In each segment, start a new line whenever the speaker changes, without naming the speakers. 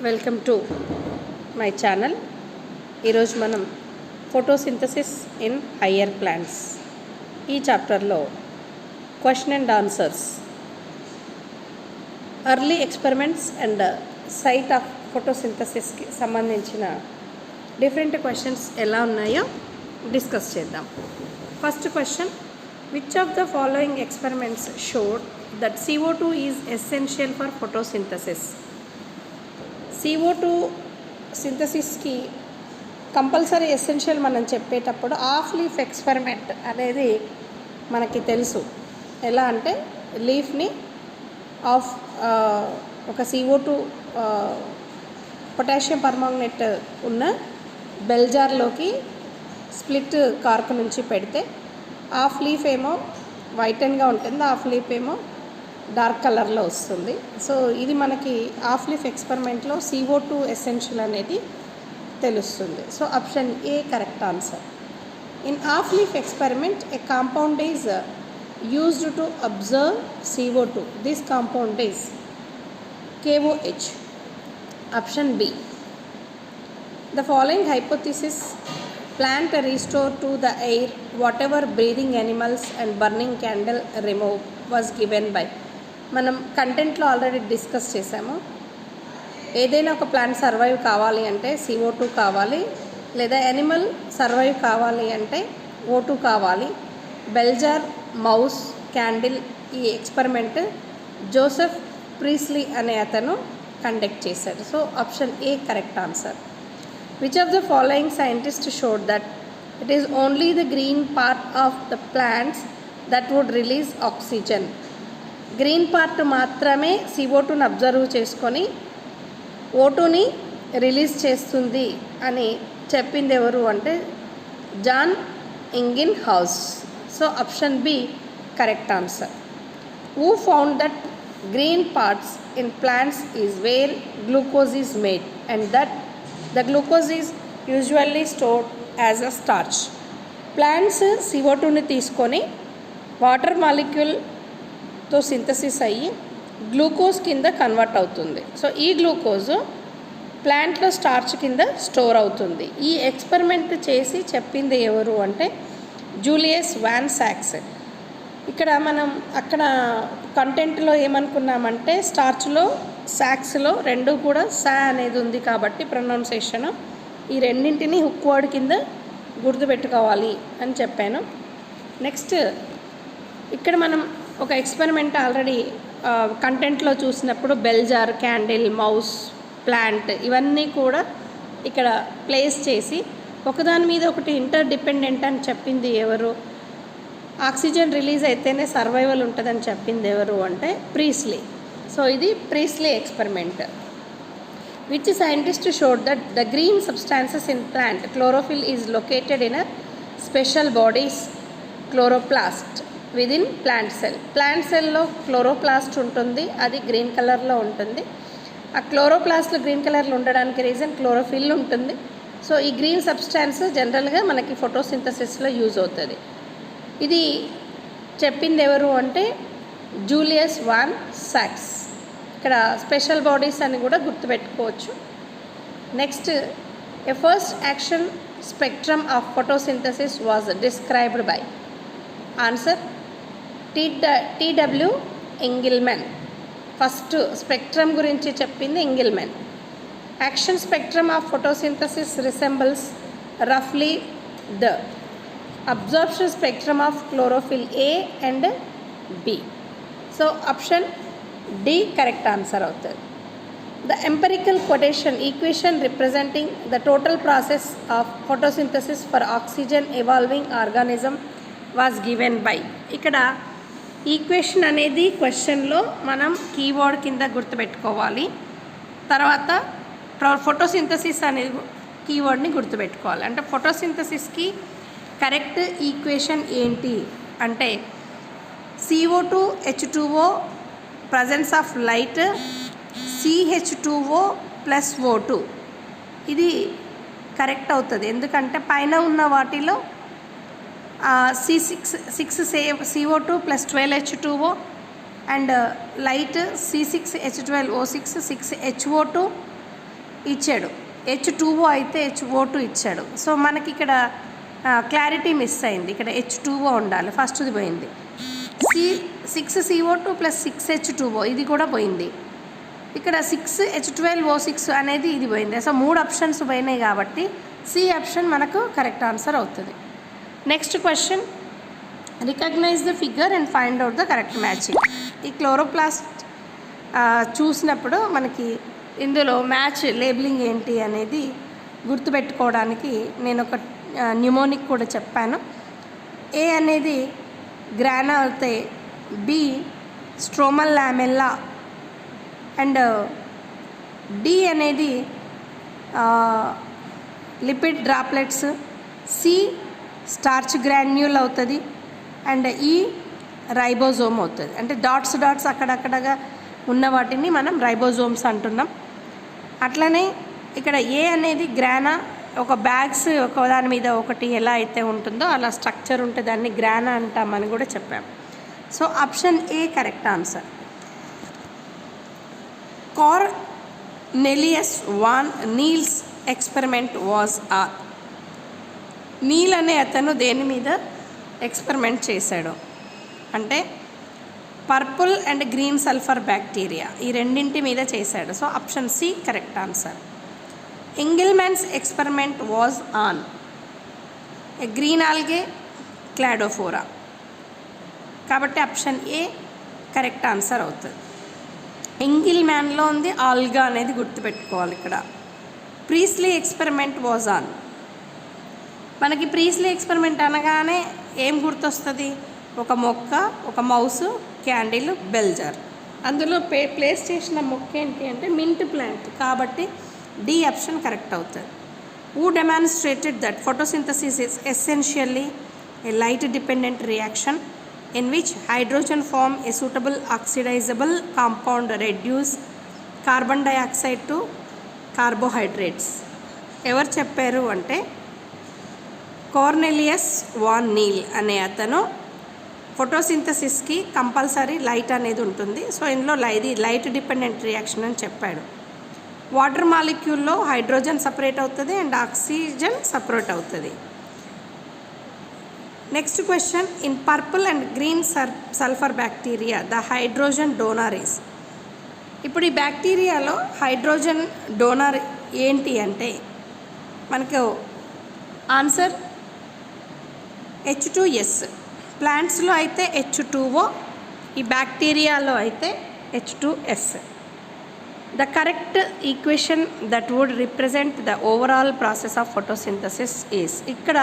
Welcome to my channel. ఈరోజు మనం photosynthesis in higher plants ఈ చాప్టర్లో question and answers, early experiments and site of ఫోటోసింథసిస్కి సంబంధించిన డిఫరెంట్ క్వశ్చన్స్ ఎలా ఉన్నాయో డిస్కస్ చేద్దాం. First question, which of the following experiments showed that CO2 is essential for photosynthesis? CO2 సింథసిస్కి కంపల్సరీ ఎసెన్షియల్ మనం చెప్పేటప్పుడు ఆఫ్ లీఫ్ ఎక్స్పెరిమెంట్ అనేది మనకి తెలుసు. ఎలా అంటే లీఫ్ని ఆఫ్ ఒక CO2 పొటాషియం పర్మాంగనేట్ ఉన్న బెల్జార్లోకి స్ప్లిట్ కార్క్ నుంచి పెడితే హాఫ్ లీఫ్ ఏమో వైటన్గా ఉంటుంది, హాఫ్ లీఫ్ ఏమో డార్క్ కలర్లో వస్తుంది. సో ఇది మనకి హాఫ్ లీఫ్ ఎక్స్పెరిమెంట్లో CO2 ఎసెన్షియల్ అనేది తెలుస్తుంది. So option A correct answer. In half leaf experiment A compound is used to observe CO2. This compound is KOH. Option B. The following hypothesis, plant restore to the air whatever breathing animals and burning candle remove, was given by. మనం కంటెంట్లో already discuss చేసాము. ఏదైనా ఒక plant survive కావాలి అంటే CO2 కావాలి, లేదా animal survive కావాలి అంటే O2 కావాలి. బెల్జార్, మౌస్, క్యాండిల్ ఈ ఎక్స్పెరిమెంట్ జోసెఫ్ ప్రీస్లీ అనే అతను కండక్ట్ చేశాడు. So option A correct answer. Which of the following scientist showed that it is only the green part of the plants that would release oxygen? Green part మాత్రమే CO2ని observe చేసుకొని O2ని release చేస్తుంది అని చెప్పింది ఎవరు అంటే John so option B correct answer. Who found that green parts in plants is where glucose is made and that the glucose is usually stored as a starch? Plants CO2ని తీసుకొని water మాలిక్యూల్తో synthesis అయ్యి glucose కింద convert అవుతుంది. So ఈ glucose ప్లాంట్లో starch కింద store అవుతుంది. ఈ ఎక్స్పెరిమెంట్ చేసి చెప్పింది ఎవరు అంటే జూలియస్ వాన్ సాక్స్. ఇక్కడ మనం అక్కడ కంటెంట్లో ఏమనుకున్నామంటే స్టార్చ్లో సాక్స్లో రెండు కూడా సా అనేది ఉంది కాబట్టి ప్రొనౌన్సియేషన్ ఈ రెండింటిని హుక్ వర్డ్ కింద గుర్తుపెట్టుకోవాలి అని చెప్పాను. నెక్స్ట్ ఇక్కడ మనం ఒక ఎక్స్పెరిమెంట్ ఆల్రెడీ కంటెంట్లో చూసినప్పుడు బెల్జార్, క్యాండిల్, మౌస్, ప్లాంట్ ఇవన్నీ కూడా ఇక్కడ ప్లేస్ చేసి ఒకదాని మీద ఒకటి ఇంటర్ డిపెండెంట్ అని చెప్పింది ఎవరు? ఆక్సిజన్ రిలీజ్ అయితేనే సర్వైవల్ ఉంటుందని చెప్పింది ఎవరు అంటే ప్రీస్లీ. సో ఇది priestly experiment. Which scientist showed that the green substances in plant chlorophyll is located in a special bodies chloroplast within plant cell? Plant సెల్లో క్లోరోప్లాస్ట్ ఉంటుంది, అది గ్రీన్ కలర్లో ఉంటుంది. ఆ క్లోరోప్లాస్ట్లో గ్రీన్ కలర్లో ఉండడానికి రీజన్ క్లోరోఫిల్ ఉంటుంది. సో ఈ గ్రీన్ సబ్స్టాన్స్ జనరల్గా మనకి ఫోటోసింథసిస్లో యూజ్ అవుతుంది. ఇది చెప్పింది ఎవరు అంటే జూలియస్ వాన్ సాక్స్. ఇక్కడ స్పెషల్ బాడీస్ అని కూడా గుర్తుపెట్టుకోవచ్చు. Next, a first action spectrum of photosynthesis was described by? Answer TW Engelmann. First spectrum గురించి చెప్పింది Engelmann. Action spectrum of photosynthesis resembles రఫ్లీ the absorption spectrum of chlorophyll A and B. So option D correct answer అవుతుంది. The empirical quotation equation representing the total process of photosynthesis for oxygen evolving organism was given by? ఇక్కడ equation అనేది క్వశ్చన్లో మనం keyword కింద గుర్తుపెట్టుకోవాలి. తర్వాత photosynthesis అనేది కీవర్డ్ని గుర్తుపెట్టుకోవాలి. అంటే ఫోటోసింథసిస్కి కరెక్ట్ ఈక్వేషన్ ఏంటి అంటే CO2 H2O presence of light CH2O + O2 ఇది కరెక్ట్ అవుతుంది. ఎందుకంటే పైన ఉన్న వాటిలో CO2 + 12H2O and light C6H12O6 6HO2 ఇచ్చాడు, H2O అయితే HO2 ఇచ్చాడు. సో మనకి ఇక్కడ క్లారిటీ మిస్ అయింది. ఇక్కడ H2O ఉండాలి, ఫస్ట్ది పోయింది. 6CO2 + 6H2O ఇది కూడా పోయింది. ఇక్కడ 6H12O6 అనేది ఇది పోయింది. సో 3 ఆప్షన్స్ పోయినాయి కాబట్టి సి ఆప్షన్ మనకు కరెక్ట్ ఆన్సర్ అవుతుంది. Next question, recognize the figure and find out the correct matching. ఈ క్లోరోప్లాస్ట్ చూసినప్పుడు మనకి ఇందులో మ్యాచ్ లేబులింగ్ ఏంటి అనేది గుర్తుపెట్టుకోవడానికి నేను ఒక న్యూమోనిక్ కూడా చెప్పాను. ఏ అనేది గ్రానా అయితే, B stromal lamella, and D అనేది lipid droplets, C starch granule అవుతుంది, అండ్ ఈ రైబోజోమ్ అవుతుంది. అంటే డాట్స్ అక్కడక్కడగా ఉన్న వాటిని మనం రైబోజోమ్స్ అంటున్నాం. అట్లనే ఇక్కడ ఏ అనేది గ్రానా, ఒక బ్యాగ్స్ ఒక దాని మీద ఒకటి ఎలా అయితే ఉంటుందో అలా స్ట్రక్చర్ ఉంటే దాన్ని గ్రానా అంటామని కూడా చెప్పాం. So option A correct answer. Cornelius van Niel's experiment was Niel అనే అతను దేని మీద ఎక్స్పెరిమెంట్ చేశాడు అంటే purple and green sulphur bacteria, ఈ రెండింటి మీద చేశాడు. So option C correct answer. Engelmann's experiment was on green algae Cladophora, కాబట్టి ఆప్షన్ ఏ కరెక్ట్ ఆన్సర్ అవుతుంది. ఎంగిల్ మ్యాన్లో ఉంది ఆల్గా అనేది గుర్తుపెట్టుకోవాలి. ఇక్కడ ప్రీస్లీ ఎక్స్పెరిమెంట్ వాజ్ ఆన్, మనకి ప్రీస్లీ ఎక్స్పెరిమెంట్ అనగానే ఏం గుర్తొస్తుంది? ఒక మొక్క, ఒక మౌసు, క్యాండిల్, బెల్జర్. అందులో ప్లేస్ చేసిన మొక్క ఏంటి అంటే మింట్ ప్లాంట్, కాబట్టి డి ఆప్షన్ కరెక్ట్ అవుతుంది. Who demonstrated that photosynthesis is essentially a light dependent reaction in which hydrogen form a suitable oxidisable compound reduce carbon dioxide to carbohydrates. ఎవరు చెప్పారు అంటే కార్నెలియస్ వాన్ నీల్ అనే అతను ఫోటోసింథసిస్కి కంపల్సరీ లైట్ అనేది ఉంటుంది. So ఇందులో ఇది లైట్ డిపెండెంట్ రియాక్షన్ అని చెప్పాడు. వాటర్ మాలిక్యూల్లో హైడ్రోజన్ సపరేట్ అవుతుంది అండ్ ఆక్సిజన్ సపరేట్ అవుతుంది. Next question, in purple and green sulphur bacteria the hydrogen donor is. ఇప్పుడు ఈ బ్యాక్టీరియాలో హైడ్రోజన్ డోనార్ ఏంటి అంటే మనకు ఆన్సర్ H2S. ప్లాంట్స్లో అయితే H2O, ఈ బ్యాక్టీరియాలో అయితే H2S. The correct equation that would represent the overall process of photosynthesis is. ఇక్కడ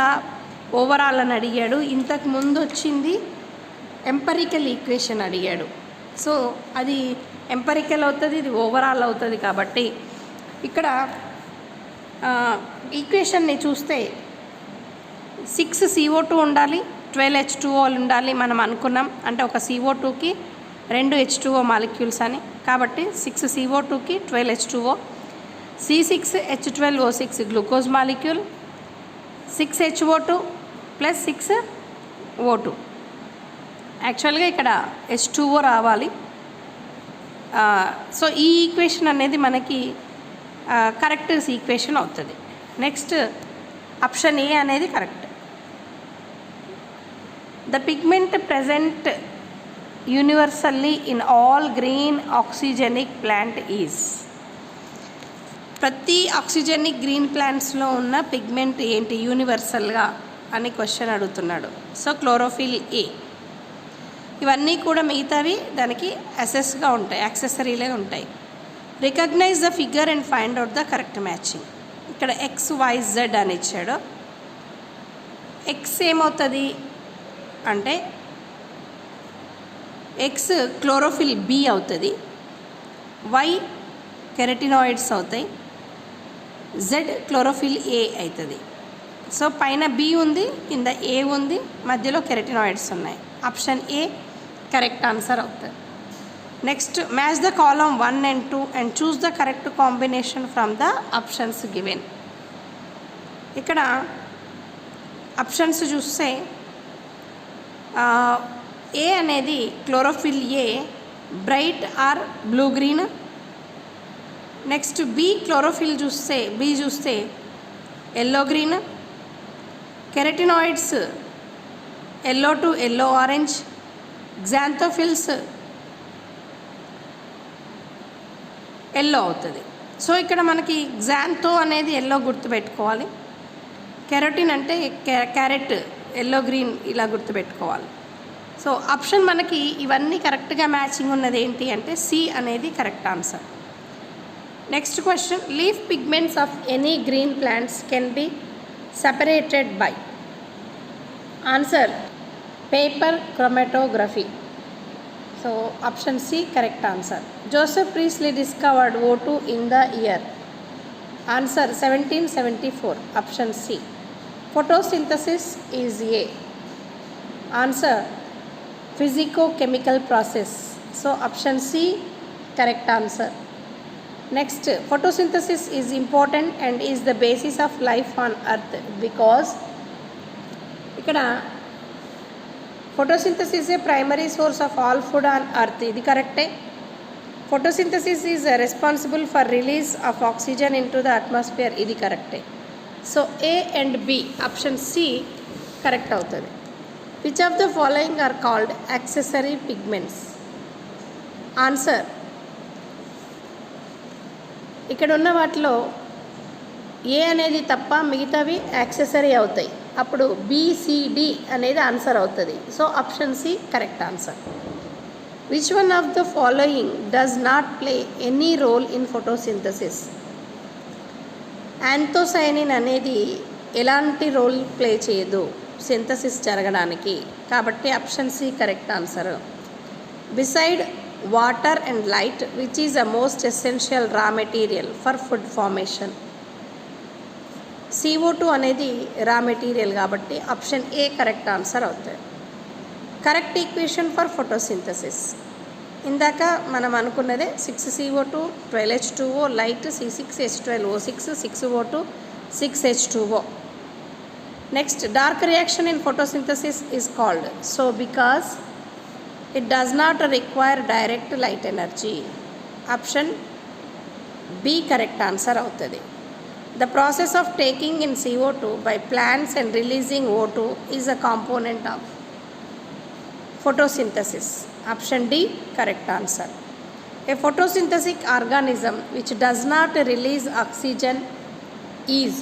ఓవరాల్ అని అడిగాడు, ఇంతకు ముందు వచ్చింది ఎంపరికల్ ఈక్వేషన్ అడిగాడు. సో అది ఎంపరికల్ అవుతుంది, ఇది ఓవరాల్ అవుతుంది. కాబట్టి ఇక్కడ ఈక్వేషన్ని చూస్తే 6CO2 ఉండాలి, 12H2O ఉండాలి మనం అనుకున్నాం. అంటే ఒక CO2కి 2 H2O మాలిక్యూల్స్ అని, కాబట్టి 6CO2కి 12H2O, C6H12O6 glucose molecule, 6HO2 + 6O2. యాక్చువల్గా ఇక్కడ H2O రావాలి. సో ఈ ఈక్వేషన్ అనేది మనకి కరెక్ట్ ఈక్వేషన్ అవుతుంది. నెక్స్ట్ ఆప్షన్ ఏ అనేది correct. The pigment present universally in all green oxygenic plant is. ప్రతి ఆక్సిజెనిక్ గ్రీన్ ప్లాంట్స్లో ఉన్న పిగ్మెంట్ ఏంటి యూనివర్సల్గా అని క్వశ్చన్ అడుగుతున్నాడు. So chlorophyll A. ఇవన్నీ కూడా మిగతావి దానికి అసెస్గా ఉంటాయి, యాక్సెసరీలే ఉంటాయి. Recognize the figure and find out the correct matching. ఇక్కడ XYZ అని ఇచ్చాడు. ఎక్స్ ఏమవుతుంది అంటే ఎక్స్ క్లోరోఫిల్ బి అవుతుంది, వై కెరటినాయిడ్స్ అవుతాయి, జెడ్ క్లోరోఫిల్ ఏ అవుతుంది. సో పైన బి ఉంది, కింద ఏ ఉంది, మధ్యలో కెరటినాయిడ్స్ ఉన్నాయి. ఆప్షన్ ఏ కరెక్ట్ ఆన్సర్ అవుతుంది. Next, match the column 1 and 2 and choose the correct combination from the options given. ఇక్కడ ఆప్షన్స్ చూస్తే ఏ అనేది chlorophyll A bright or blue green, next B chlorophyll చూస్తే yellow green, carotenoids yellow to yellow orange, xanthophylls yellow అవుతుంది. So ఇక్కడ మనకి గ్జాంథో అనేది yellow గుర్తుపెట్టుకోవాలి, keratin అంటే క్యారెట్ ఎల్లో గ్రీన్ ఇలా గుర్తుపెట్టుకోవాలి. సో ఆప్షన్ మనకి ఇవన్నీ కరెక్ట్గా మ్యాచింగ్ ఉన్నది ఏంటి అంటే సి అనేది correct answer. Next question, leaf pigments of any green plants can be separated by. Answer paper chromatography. So option C correct answer. Joseph Priestley discovered O2 in the year. Answer 1774. Option C. Photosynthesis is A. Answer physico chemical process. So option C correct answer. Next, photosynthesis is important and is the basis of life on earth because ఇక్కడ photosynthesis is a primary source of all food on earth. ఇది కరెక్టే. photosynthesis is responsible for release of oxygen into the atmosphere. ఇది కరెక్టే. So A and B option C correct అవుతుంది. Which of the following are called accessory pigments. Answer ఇక్కడ ఉన్న వాటిలో ఏ అనేది తప్ప మిగతావి యాక్సెసరీ అవుతాయి. అప్పుడు బిసిడి అనేది ఆన్సర్ అవుతుంది. So option C correct answer. Which one of the following does not play any role in photosynthesis. Anthocyanin అనేది ఎలాంటి రోల్ ప్లే చేయదు సింథసిస్ జరగడానికి, కాబట్టి option C correct answer. Beside water and light which is the most essential raw material for food formation. CO2 అనేది raw material కాబట్టి option A correct answer అవుతుంది. Correct equation for photosynthesis. ఇందాక మనం అనుకున్నదే 6CO2 12H2O light C6H12O6 6O2 6H2O. Next, dark reaction in photosynthesis is called. So because it does not require direct light energy. Option B correct answer అవుతుంది. The process of taking in CO2 by plants and releasing O2 is a component of photosynthesis. Option D correct answer. A photosynthetic organism which does not release oxygen is.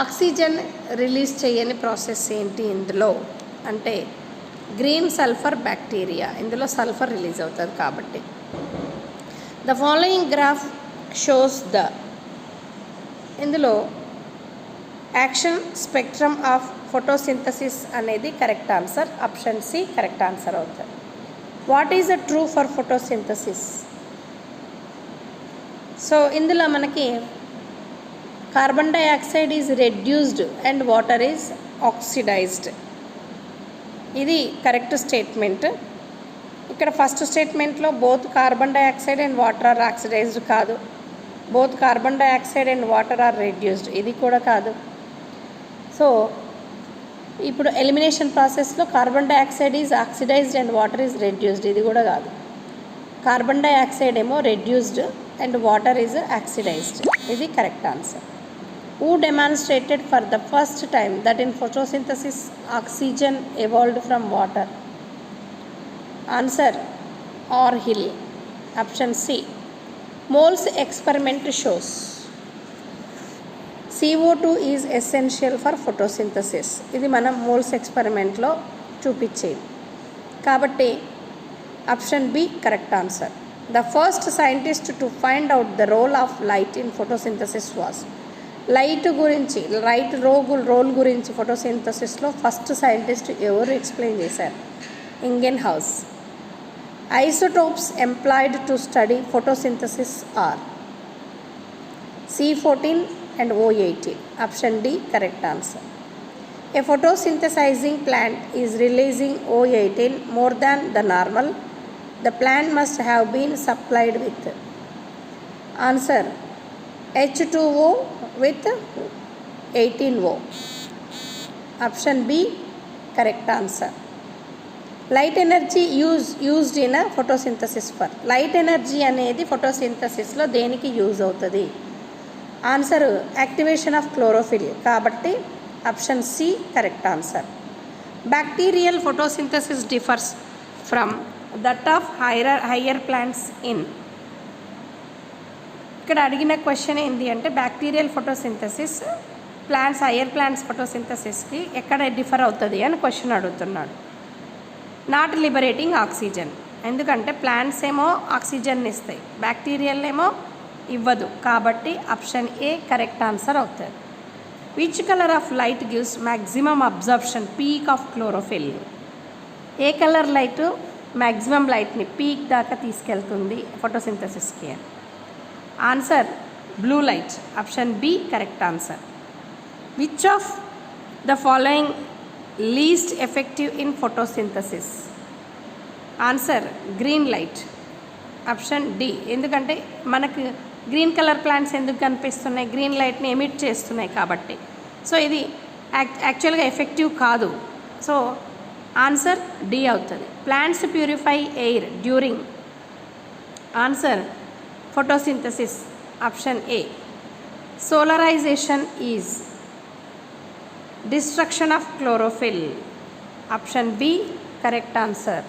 Oxygen release చేయని process ఏంటి ఇందులో అంటే green sulphur bacteria. ఇందులో sulphur release అవుతుంది కాబట్టి. The following graph shows the. ఇందులో action spectrum of photosynthesis అనేది correct answer. Option C correct answer అవుతుంది. What is the true for photosynthesis. So ఇందులో మనకి carbon dioxide is reduced and water is oxidised. ఇది correct statement. ఇక్కడ first స్టేట్మెంట్లో both carbon dioxide and water are oxidised కాదు. Both carbon dioxide and water are reduced ఇది కూడా కాదు. So ఇప్పుడు ఎలిమినేషన్ ప్రాసెస్లో carbon dioxide is oxidised and water is reduced ఇది కూడా కాదు. కార్బన్ డైఆక్సైడ్ ఏమో reduced and water is oxidised. ఇది correct answer. Who demonstrated for the first time that in photosynthesis oxygen evolved from water. Answer Orhill. Option C. Mole's experiment shows CO2 is essential for photosynthesis. ఇది మనం moles ఎక్స్పెరిమెంట్లో చూపించేది కాబట్టి option B correct answer. The first scientist to find out the role of light in photosynthesis was. Light గురించి role గురించి ఫోటోసింథసిస్లో first scientist ఎవరు explain చేశారు? Ingenhousz. Isotopes employed to study photosynthesis are C14 and O18. Option D correct answer. A photosynthesizing plant is releasing O18 more than the normal. The plant must have been supplied with. Answer H2O with 18O. Option B correct answer. Light energy used in photosynthesis for. Light energy అనేది ఫోటోసింథసిస్లో దేనికి use అవుతుంది? Answer activation of chlorophyll. కాబట్టి option C correct answer. Bacterial photosynthesis differs from that of higher plants in. ఇక్కడ అడిగిన question ఏంటి అంటే bacterial photosynthesis higher plants ఫోటోసింథసిస్కి ఎక్కడ డిఫర్ అవుతుంది అని క్వశ్చన్ అడుగుతున్నాడు. Not liberating oxygen. ఎందుకంటే ప్లాంట్స్ ఏమో ఆక్సిజన్ ఇస్తాయి, బ్యాక్టీరియల్ ఏమో ఇవ్వదు. కాబట్టి ఆప్షన్ ఏ కరెక్ట్ ఆన్సర్ అవుతుంది. Which colour of light gives maximum absorption peak of chlorophyll? ఏ కలర్ లైట్ మ్యాక్సిమం లైట్ని పీక్ దాకా తీసుకెళ్తుంది ఫోటోసింథసిస్కి? Answer blue light. Option B correct answer. Which of the following least effective in photosynthesis? Answer green light. Option D. ఎందుకంటే మనకు green colour plants ఎందుకు కనిపిస్తున్నాయి? Green లైట్ని ఎమిట్ చేస్తున్నాయి కాబట్టి. సో ఇది యాక్చువల్గా ఎఫెక్టివ్ కాదు. సో ఆన్సర్ డి అవుతుంది. Plants purify air during. Answer photosynthesis. Option A. Solarization is destruction of chlorophyll. Option B correct answer.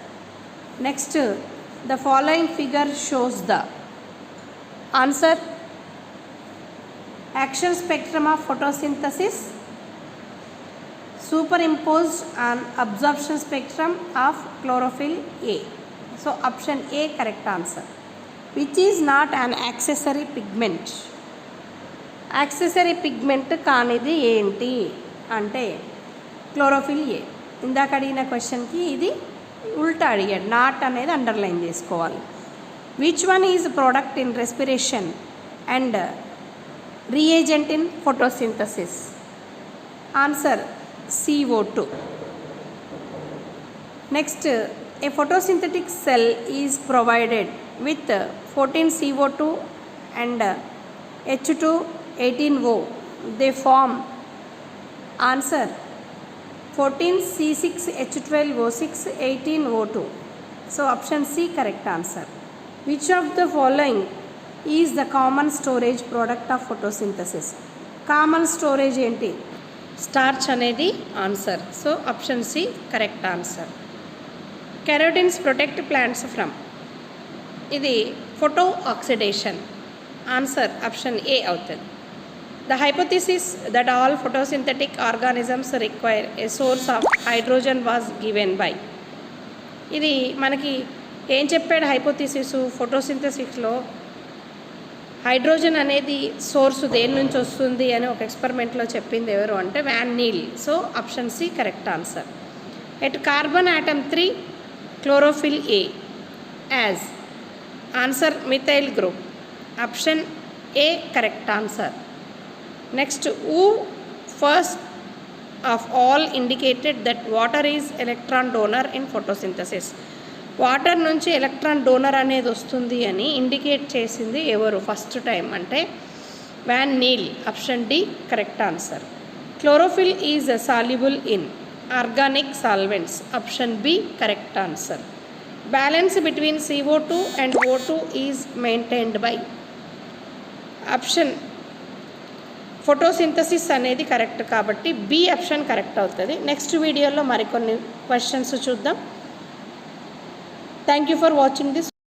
Next, the following figure shows the answer action spectrum of photosynthesis superimposed on absorption spectrum of chlorophyll A. So option A correct answer. Which is not an accessory pigment? Accessory pigment కానిది ఏంటి అంటే chlorophyll ఏ. ఇందాక అడిగిన క్వశ్చన్కి ఇది ఉల్టా అడిగాడు. Not అనేది అండర్లైన్ చేసుకోవాలి. Which one is product in respiration and reagent in photosynthesis? Answer CO2. Next, a photosynthetic cell is provided with 14 CO2 and H2 18O. They form answer 14 C6 H12O6 18O2. So option C correct answer. Which of the following is the common storage product of photosynthesis? Common storage enti? Starch అనేది answer. So option C correct answer. Carotenes protect plants from. ఇది photo oxidation. Answer option A అవుతుంది. The hypothesis that all photosynthetic organisms require a source of hydrogen was given by. ఇది మనకి ఏం చెప్పాడు hypothesis? ఫోటోసింథసిస్లో hydrogen అనేది source దేని నుంచి వస్తుంది అని ఒక ఎక్స్పెరిమెంట్లో చెప్పింది ఎవరు అంటే van Niel. So option C correct answer. At carbon atom 3 chlorophyll A as. Answer methyl group. Option A correct answer. Next, who first of all indicated that water is electron donor in photosynthesis? Water నుంచి electron donor అనేది వస్తుంది అని indicate చేసింది ఎవరు first time అంటే van Niel. Option D correct answer. Chlorophyll is soluble in organic solvents. Option B correct answer. Balance between CO2 and O2 is maintained by. Option photosynthesis అనేది correct కాబట్టి B option correct అవుతుంది. Next వీడియోలో మరికొన్ని questions చూద్దాం. Thank you for watching this